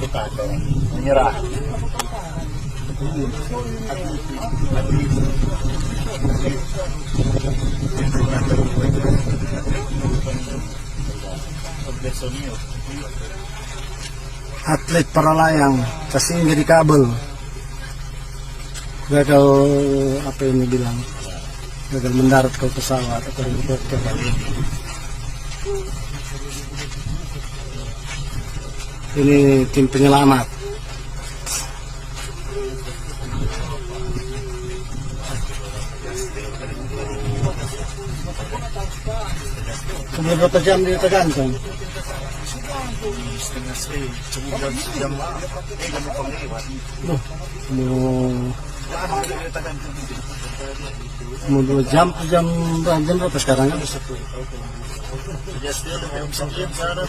Butado. Menyerah. Atlet para layang kasi hindi kabel. Gagal apa ini bilang? Gagal mendarat ke pesawat atau helikopter. Ini tim penyelamat. Sudah berapa jam dia tergantung? Setengah sejam lah. Kamu pengliwat. Mau 2 jam, jam berapa sekarang? Sudah 10 jam sana.